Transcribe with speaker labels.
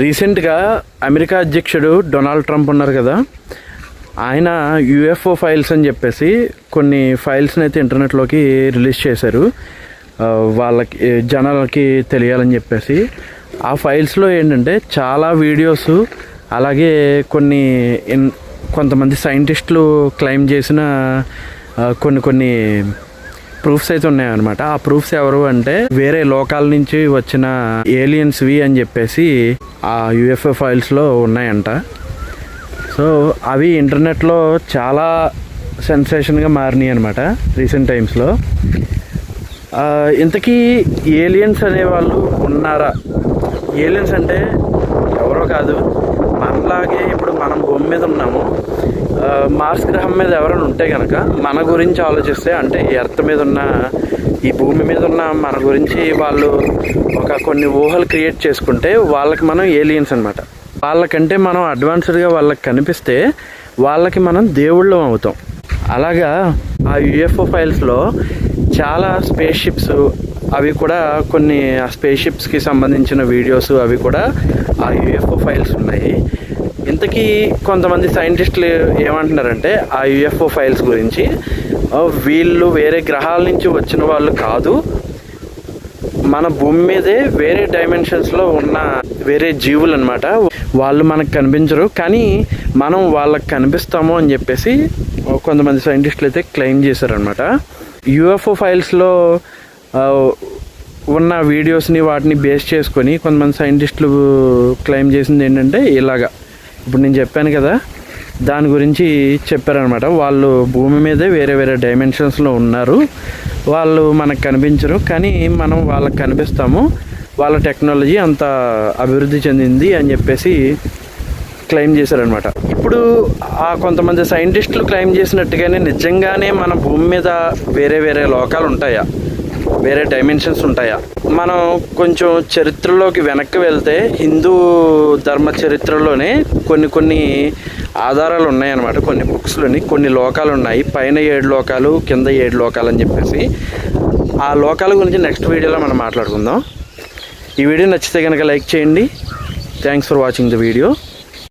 Speaker 1: రీసెంట్గా అమెరికా అధ్యక్షుడు Donald Trump ఉన్నారు కదా, ఆయన యూఎఫ్ఓ ఫైల్స్ అని చెప్పేసి కొన్ని ఫైల్స్ని అయితే ఇంటర్నెట్లోకి రిలీజ్ చేశారు. వాళ్ళకి జనాలకి తెలియాలని చెప్పేసి ఆ ఫైల్స్లో ఏంటంటే చాలా వీడియోస్, అలాగే కొంతమంది సైంటిస్టులు క్లెయిమ్ చేసిన కొన్ని ప్రూఫ్స్ అయితే ఉన్నాయన్నమాట. ఆ ప్రూఫ్స్ ఎవరు అంటే వేరే లోకాల నుంచి వచ్చిన ఏలియన్స్వి అని చెప్పేసి ఆ యూఎఫ్ఓ ఫైల్స్లో ఉన్నాయంట. సో అవి ఇంటర్నెట్లో చాలా సెన్సేషన్గా మారినాయి అనమాట రీసెంట్ టైమ్స్లో. ఇంతకీ ఏలియన్స్ అనేవాళ్ళు ఉన్నారా? ఏలియన్స్ అంటే ఎవరో కాదు, మనలాగే ఇప్పుడు మనం భూమి మీద ఉన్నాము. మార్స్ గ్రహం మీద ఎవరైనా ఉంటే కనుక మన గురించి ఆలోచిస్తే, అంటే ఎర్త్ మీద ఉన్న, ఈ భూమి మీద ఉన్న మన గురించి వాళ్ళు కొన్ని ఊహలు క్రియేట్ చేసుకుంటే వాళ్ళకి మనం ఏలియన్స్ అనమాట. వాళ్ళకంటే మనం అడ్వాన్స్డ్గా వాళ్ళకి కనిపిస్తే వాళ్ళకి మనం దేవుళ్ళం అవుతాం. అలాగా ఆ యూఎఫ్ఓ ఫైల్స్లో చాలా స్పేస్ షిప్స్, అవి కూడా కొన్ని ఆ స్పేస్ షిప్స్కి సంబంధించిన వీడియోస్ అవి కూడా ఆ యూఎఫ్ఓ ఫైల్స్ ఉన్నాయి. ఇంతకీ కొంతమంది సైంటిస్టులు ఏమంటున్నారంటే ఆ యూఎఫ్ఓ ఫైల్స్ గురించి, వీళ్ళు వేరే గ్రహాల నుంచి వచ్చిన వాళ్ళు కాదు, మన భూమి మీదే వేరే డైమెన్షన్స్లో ఉన్న వేరే జీవులు అనమాట. వాళ్ళు మనకు కనిపించరు, కానీ మనం వాళ్ళకి కనిపిస్తాము అని చెప్పేసి కొంతమంది సైంటిస్టులు అయితే క్లెయిమ్ చేశారనమాట. యూఎఫ్ఓ ఫైల్స్లో ఉన్న వీడియోస్ని వాటిని బేస్ చేసుకొని కొంతమంది సైంటిస్టులు క్లెయిమ్ చేసింది ఏంటంటే ఇలాగా ఇప్పుడు నేను చెప్పాను కదా, దాని గురించి చెప్పారనమాట. వాళ్ళు భూమి మీదే వేరే వేరే డైమెన్షన్స్లో ఉన్నారు, వాళ్ళు మనకు కనిపించరు, కానీ మనం వాళ్ళకి కనిపిస్తాము, వాళ్ళ టెక్నాలజీ అంత అభివృద్ధి చెందింది అని చెప్పేసి క్లెయిమ్ చేశారనమాట. ఇప్పుడు ఆ కొంతమంది సైంటిస్టులు క్లెయిమ్ చేసినట్టుగానే నిజంగానే మన భూమి మీద వేరే వేరే లోకాలు ఉంటాయా, వేరే డైమెన్షన్స్ ఉంటాయా? మనం కొంచెం చరిత్రలోకి వెనక్కి వెళ్తే హిందూ ధర్మ చరిత్రలోనే కొన్ని ఆధారాలు ఉన్నాయన్నమాట. కొన్ని బుక్స్లోని కొన్ని లోకాలు ఉన్నాయి, పైన 7 లోకాలు, కింద 7 లోకాలు అని చెప్పేసి. ఆ లోకాల గురించి నెక్స్ట్ వీడియోలో మనం మాట్లాడుకుందాం. ఈ వీడియో నచ్చితే కనుక లైక్ చేయండి. Thanks for watching the video.